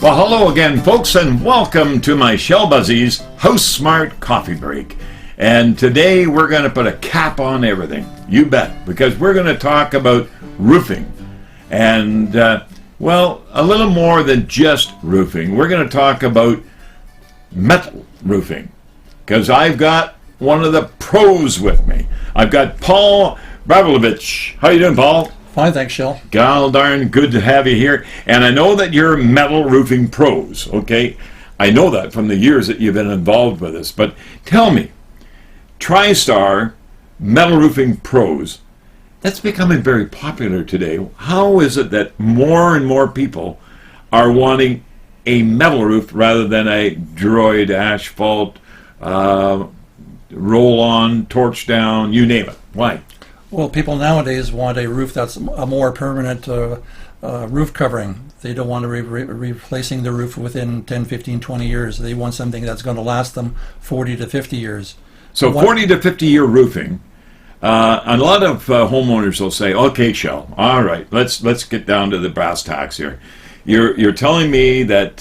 Well, hello again, folks, and welcome to my Shell Buzzies House Smart Coffee Break. And today we're going to put a cap on everything, you bet, because we're going to talk about roofing. And, well, a little more than just roofing. We're going to talk about metal roofing, because I've got one of the pros with me. I've got Paul Bravlovich. How you doing, Paul? Fine, thanks, Shell. God darn good to have you here. And I know that you're metal roofing pros, okay? I know that from the years that you've been involved with this. But tell me, TriStar metal roofing pros, that's becoming very popular today. How is it that more and more people are wanting a metal roof rather than a Droid, asphalt, roll-on, torch down, you name it? Why? Well, people nowadays want a roof that's a more permanent roof covering. They don't want to replacing the roof within 10, 15, 20 years. They want something that's going to last them 40 to 50 years. So 40 to 50 year roofing. A lot of homeowners will say, okay, Shell, all right, let's get down to the brass tacks here. You're telling me that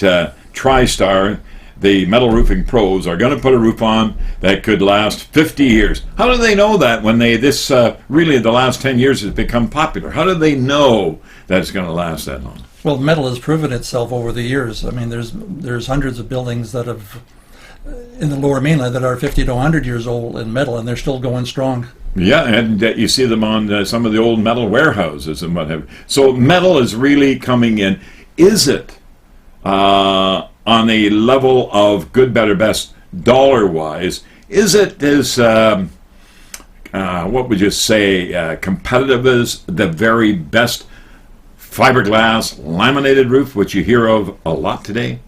TriStar, the metal roofing pros, are going to put a roof on that could last 50 years. How do they know that when really the last 10 years has become popular? How do they know that it's going to last that long? Well, metal has proven itself over the years. I mean, there's hundreds of buildings that have in the Lower Mainland that are 50 to 100 years old in metal, and they're still going strong. Yeah, and you see them on some of the old metal warehouses and what have you. So metal is really coming in. Is it on a level of good, better, best, dollar-wise, is it as, what would you say, competitive as the very best fiberglass laminated roof, which you hear of a lot today?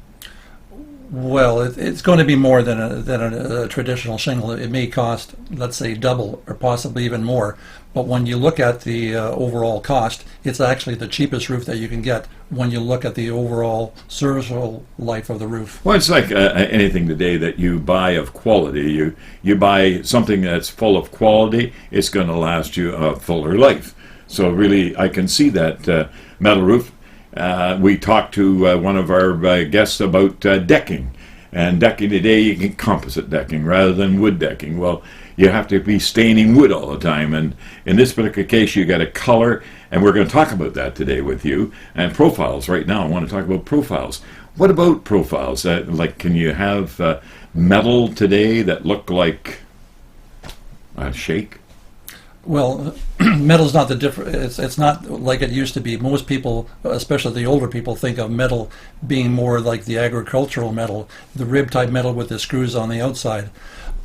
Well, it's going to be more than a traditional shingle. It may cost, let's say, double or possibly even more. But when you look at the overall cost, it's actually the cheapest roof that you can get when you look at the overall serviceable life of the roof. Well, it's like anything today that you buy of quality. You buy something that's full of quality, it's going to last you a fuller life. So really, I can see that metal roof. We talked to one of our guests about decking. And decking today, you can composite decking rather than wood decking. Well, you have to be staining wood all the time. And in this particular case, you got a color. And we're going to talk about that today with you. And profiles right now. I want to talk about profiles. What about profiles? Like, can you have metal today that look like a shake? Well, metal's not the different. It's not like it used to be. Most people, especially the older people, think of metal being more like the agricultural metal, the rib type metal with the screws on the outside.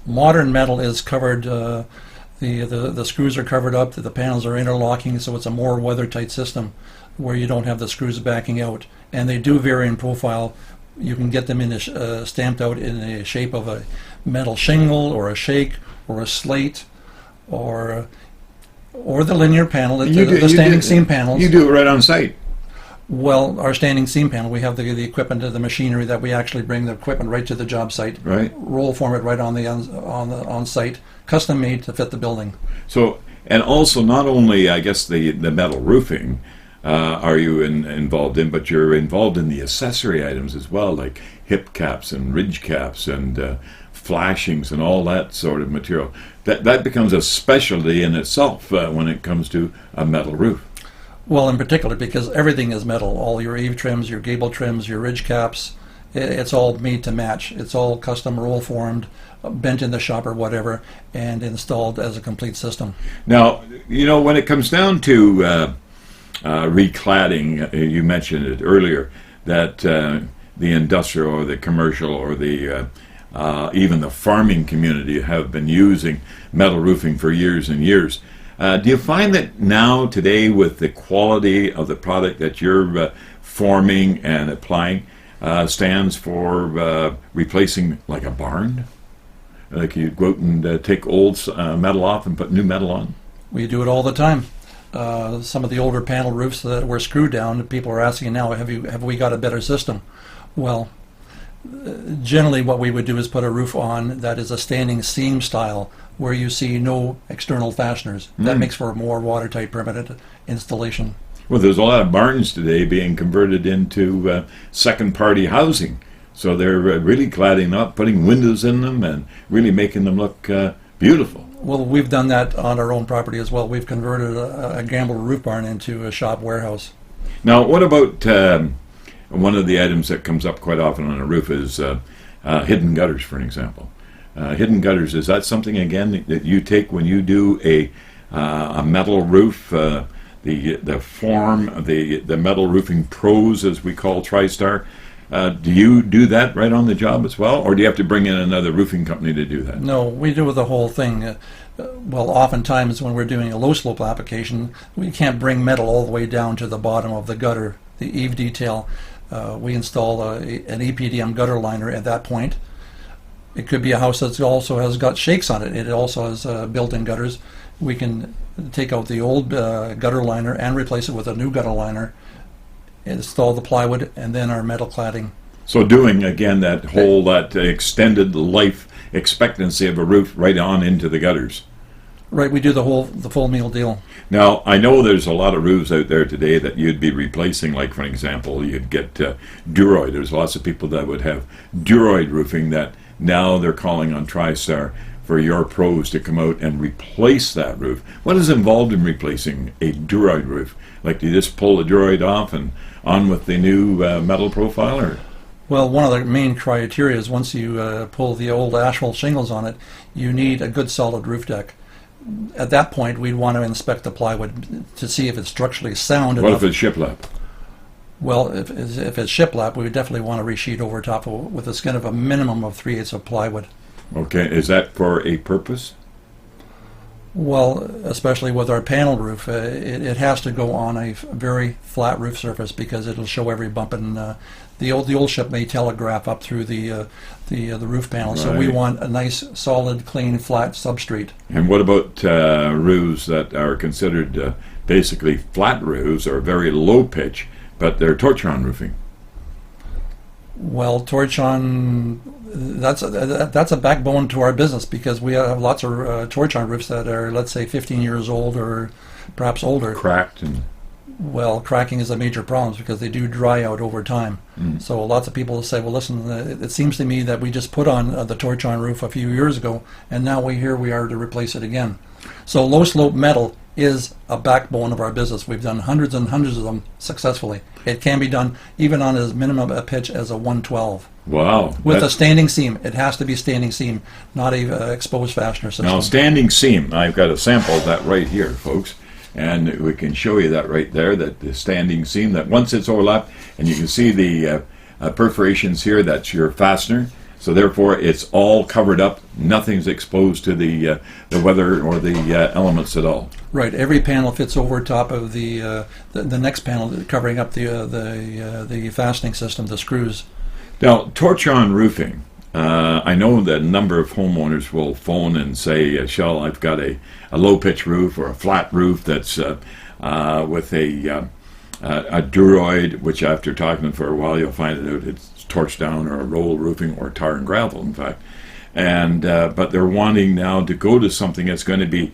Modern metal is covered. The screws are covered up. The panels are interlocking, so it's a more weather-tight system, where you don't have the screws backing out. And they do vary in profile. You can get them in stamped out in the shape of a metal shingle or a shake or a slate, or the linear panel, the standing seam panels. You do it right on site. Well, our standing seam panel, we have the equipment, the machinery that we actually bring the equipment right to the job site. Right. Roll form it right on site, custom made to fit the building. So, and also not only, I guess, the metal roofing are you involved in, but you're involved in the accessory items as well, like hip caps and ridge caps and flashings and all that sort of material. That becomes a specialty in itself when it comes to a metal roof. Well, in particular, because everything is metal. All your eave trims, your gable trims, your ridge caps, it's all made to match. It's all custom roll formed, bent in the shop or whatever, and installed as a complete system. Now, you know, when it comes down to recladding, you mentioned it earlier, that the industrial or the commercial or the even the farming community have been using metal roofing for years and years. Do you find that now, today, with the quality of the product that you're forming and applying, stands for replacing like a barn? Like you go out and take old metal off and put new metal on? We do it all the time. Some of the older panel roofs that were screwed down, people are asking now, have we got a better system? Well, generally what we would do is put a roof on that is a standing seam style, where you see no external fasteners. That makes for a more watertight permanent installation. Well, there's a lot of barns today being converted into second-party housing. So they're really cladding up, putting windows in them, and really making them look beautiful. Well, we've done that on our own property as well. We've converted a Gamble roof barn into a shop warehouse. Now, what about one of the items that comes up quite often on a roof is hidden gutters, for an example. Hidden gutters, is that something, again, that you take when you do a metal roof, the form, the metal roofing pros, as we call TriStar? Do you do that right on the job as well, or do you have to bring in another roofing company to do that? No, we do the whole thing. Well, oftentimes when we're doing a low slope application, we can't bring metal all the way down to the bottom of the gutter, the eave detail. We install an EPDM gutter liner at that point. It could be a house that also has got shakes on it. It also has built-in gutters. We can take out the old gutter liner and replace it with a new gutter liner, install the plywood, and then our metal cladding. So doing, again, that extended life expectancy of a roof right on into the gutters. Right, we do the full meal deal. Now, I know there's a lot of roofs out there today that you'd be replacing, like, for example, you'd get Duroid. There's lots of people that would have Duroid roofing that now they're calling on TriStar for your pros to come out and replace that roof. What is involved in replacing a Duroid roof? Like, do you just pull the Duroid off and on with the new metal profile, or? Well, one of the main criteria is once you pull the old asphalt shingles on it, you need a good solid roof deck. At that point, we'd want to inspect the plywood to see if it's structurally sound enough. What if it's shiplap? Well, if it's shiplap, we would definitely want to resheet over top with a skin of a minimum of 3/8 of plywood. Okay, is that for a purpose? Well, especially with our panel roof, it has to go on a very flat roof surface because it'll show every bump, and the old ship may telegraph up through the roof panel. So we Right. want a nice, solid, clean, flat substrate. And what about roofs that are considered basically flat roofs or very low pitch, but they're torchon roofing? Well, torchon, that's a backbone to our business because we have lots of torchon roofs that are, let's say, 15 years old or perhaps older. Cracked and... Well, cracking is a major problem because they do dry out over time. So lots of people say, well, listen, it seems to me that we just put on the torchon roof a few years ago, and now here we are to replace it again. So low slope metal is a backbone of our business. We've done hundreds and hundreds of them successfully. It can be done even on as minimum a pitch as a 112. Wow. With a standing seam. It has to be standing seam, not a exposed fastener system. Now, standing seam, I've got a sample of that right here, folks. And we can show you that right there, that the standing seam, that once it's overlapped, and you can see the perforations here, that's your fastener. So therefore, it's all covered up. Nothing's exposed to the weather or the elements at all. Right. Every panel fits over top of the next panel, covering up the fastening system, the screws. Now, torchon roofing. I know that a number of homeowners will phone and say, Shell, I've got a low pitch roof or a flat roof that's with a Duroid, which after talking for a while you'll find out it's torch down, or a roll roofing, or tar and gravel, in fact. And but they're wanting now to go to something that's going to be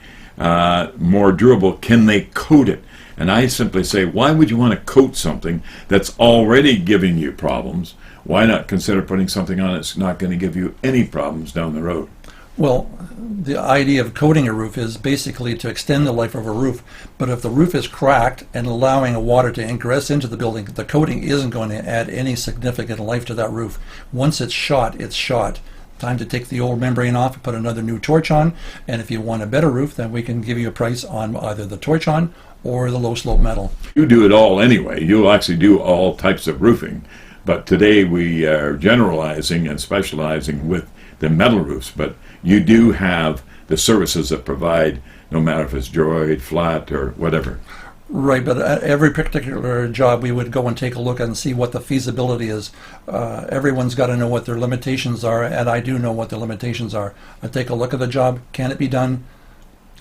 more durable. Can they coat it? And I simply say, why would you want to coat something that's already giving you problems? Why not consider putting something on that's not going to give you any problems down the road? Well, the idea of coating a roof is basically to extend the life of a roof. But if the roof is cracked and allowing water to ingress into the building, the coating isn't going to add any significant life to that roof. Once it's shot, it's shot. Time to take the old membrane off and put another new torch on. And if you want a better roof, then we can give you a price on either the torch on or the low slope metal. You do it all anyway. You'll actually do all types of roofing. But today we are generalizing and specializing with the metal roofs. But you do have the services that provide, no matter if it's Duroid, flat, or whatever. Right, but at every particular job we would go and take a look and see what the feasibility is. Everyone's got to know what their limitations are, and I do know what the limitations are. I take a look at the job. Can it be done?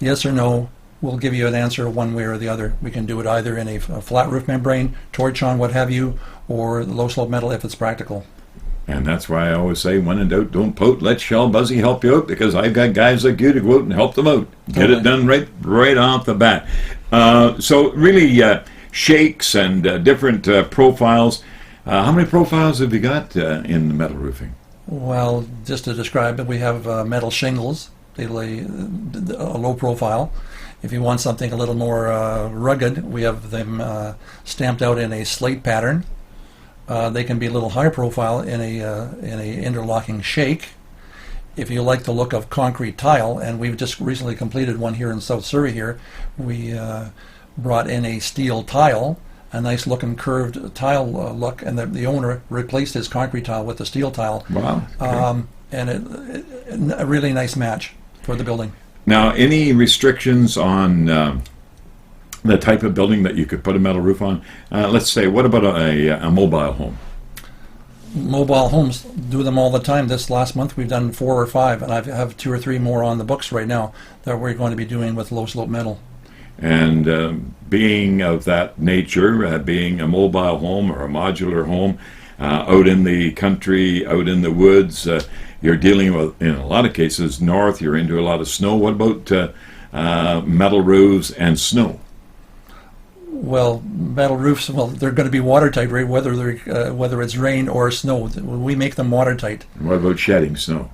Yes or no? We'll give you an answer one way or the other. We can do it either in a flat roof membrane, torch on, what have you, or the low slope metal if it's practical. And that's why I always say, when in doubt, don't pout. Let Shell Buzzy help you out, because I've got guys like you to go out and help them out. Get it done right off the bat. So really, shakes and different profiles. How many profiles have you got in metal roofing? Well, just to describe it, we have metal shingles. They lay a low profile. If you want something a little more rugged, we have them stamped out in a slate pattern. They can be a little higher profile in a interlocking shake. If you like the look of concrete tile, and we've just recently completed one here in South Surrey here, we brought in a steel tile, a nice looking curved tile look, and the owner replaced his concrete tile with the steel tile. Wow. And a really nice match for the building. Now, any restrictions on the type of building that you could put a metal roof on? Let's say, what about a mobile home? Mobile homes do them all the time. This last month we've done 4 or 5, and I have 2 or 3 more on the books right now that we're going to be doing with low slope metal. And being of that nature, being a mobile home or a modular home, out in the country, out in the woods, you're dealing with, in a lot of cases, north, you're into a lot of snow. What about metal roofs and snow? Well, metal roofs, well, they're going to be watertight, right? Whether it's rain or snow, we make them watertight. What about shedding snow?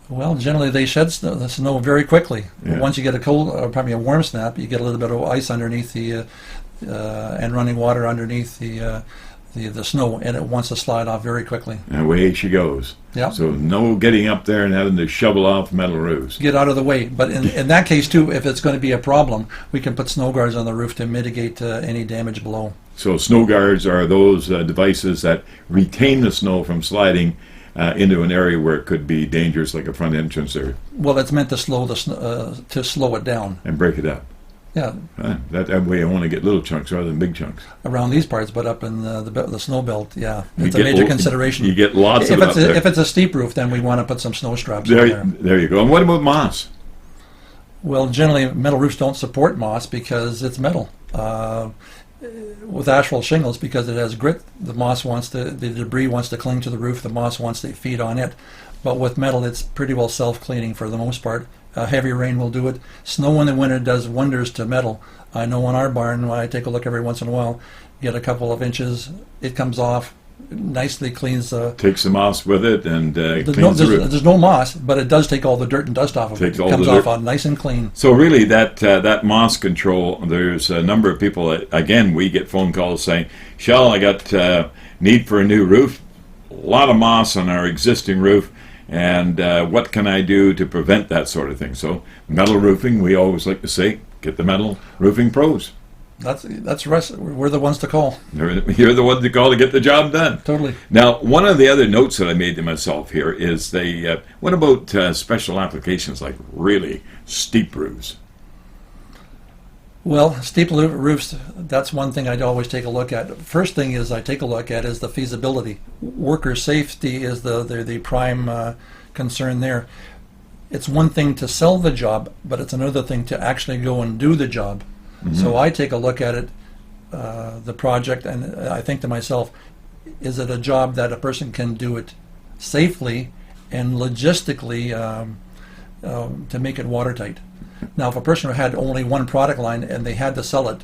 Well, generally they shed the snow very quickly. Yeah. Once you get a cold, or probably a warm snap, you get a little bit of ice underneath the and running water underneath the snow, and it wants to slide off very quickly. And away she goes. Yeah. So no getting up there and having to shovel off metal roofs. Get out of the way. But in that case too, if it's going to be a problem, we can put snow guards on the roof to mitigate any damage below. So snow guards are those devices that retain the snow from sliding into an area where it could be dangerous, like a front entrance there, Well, it's meant to slow to slow it down. and break it up. Yeah, That way I want to get little chunks rather than big chunks. around these parts, but up in the snow belt, yeah, You it's a get major lo- consideration. You get lots of it up there. If it's a steep roof, then we want to put some snow straps on there. There you go. And what about moss? Well, generally, metal roofs don't support moss because it's metal. With asphalt shingles, because it has grit, the debris wants to cling to the roof, the moss wants to feed on it. But with metal, it's pretty well self-cleaning for the most part. Heavy rain will do it. Snow in the winter does wonders to metal. I know in our barn, when I take a look every once in a while, get a couple of inches, it comes off, nicely cleans the... Takes the moss with it and There's cleans the roof. there's no moss, but it does take all the dirt and dust off of it. Takes It all comes the off dirt. nice and clean. So really, that moss control, there's a number of people that, again, we get phone calls saying, Shell, I got need for a new roof, a lot of moss on our existing roof, and what can I do to prevent that sort of thing? So metal roofing, we always like to say, get the metal roofing pros. That's us. We're the ones to call. You're the one to call to get the job done. Totally. Now, one of the other notes that I made to myself here is what about special applications like really steep roofs? Well, steep roofs, that's one thing I'd always take a look at. First thing is I take a look at is the feasibility. Worker safety is the prime concern there. It's one thing to sell the job, but it's another thing to actually go and do the job. Mm-hmm. So I take a look at it, the project, and I think to myself, is it a job that a person can do it safely and logistically to make it watertight? Now, if a person had only one product line and they had to sell it,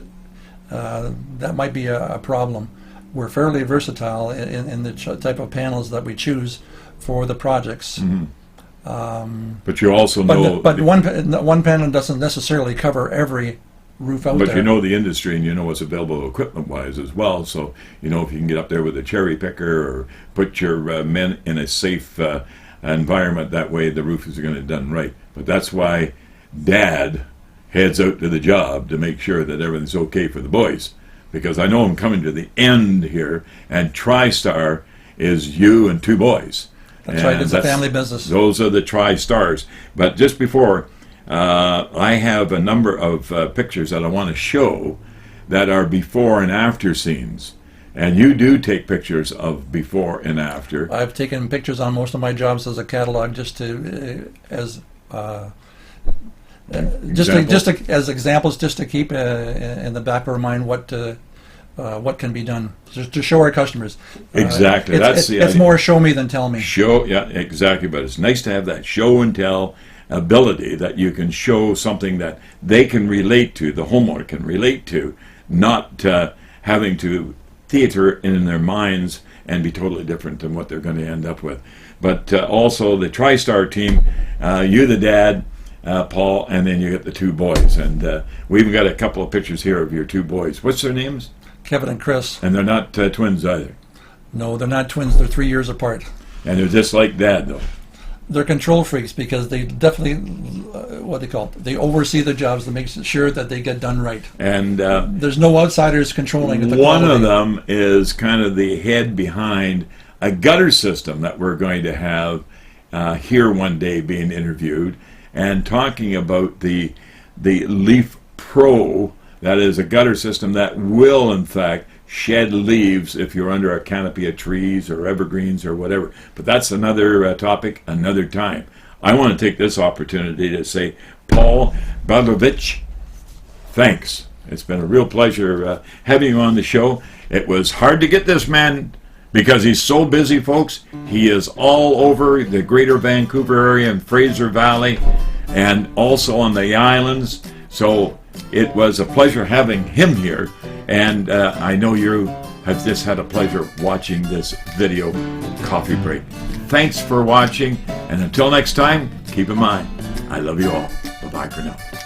that might be a problem. We're fairly versatile in the type of panels that we choose for the projects. Mm-hmm. But you also know... But one panel doesn't necessarily cover every roof out there. But you know the industry and you know what's available equipment-wise as well. So, you know, if you can get up there with a cherry picker or put your men in a safe environment, that way the roof is going to be done right. But that's why Dad heads out to the job to make sure that everything's okay for the boys. Because I know I'm coming to the end here, and TriStar is you and 2 boys. That's right, it's a family business. Those are the TriStars. But just before, I have a number of pictures that I want to show that are before and after scenes. And you do take pictures of before and after. I've taken pictures on most of my jobs as a catalog just to as examples, just to keep in the back of our mind what can be done, just to show our customers. Exactly, it's more show me than tell me. Show, yeah, exactly. But it's nice to have that show and tell ability, that you can show something that they can relate to, the homeowner can relate to, not having to theater in their minds and be totally different than what they're going to end up with. But also the TriStar team, you the dad, Paul, and then you get the two boys. And we even got a couple of pictures here of your two boys. What's their names? Kevin and Chris. And they're not twins either. No, they're not twins. They're 3 years apart. And they're just like dad, though. They're control freaks because they definitely, what they call it, they oversee the jobs to make sure that they get done right. And there's no outsiders controlling the one quality. of them is kind of the head behind a gutter system that we're going to have here one day being interviewed and talking about the Leaf Pro. That is a gutter system that will, in fact, shed leaves if you're under a canopy of trees or evergreens or whatever. But that's another topic, another time. I want to take this opportunity to say, Paul Badlovich, thanks. It's been a real pleasure having you on the show. It was hard to get this man because he's so busy, folks. He is all over the greater Vancouver area and Fraser Valley and also on the islands. So it was a pleasure having him here. And I know you have just had a pleasure watching this video coffee break. Thanks for watching. And until next time, keep in mind, I love you all. Bye-bye for now.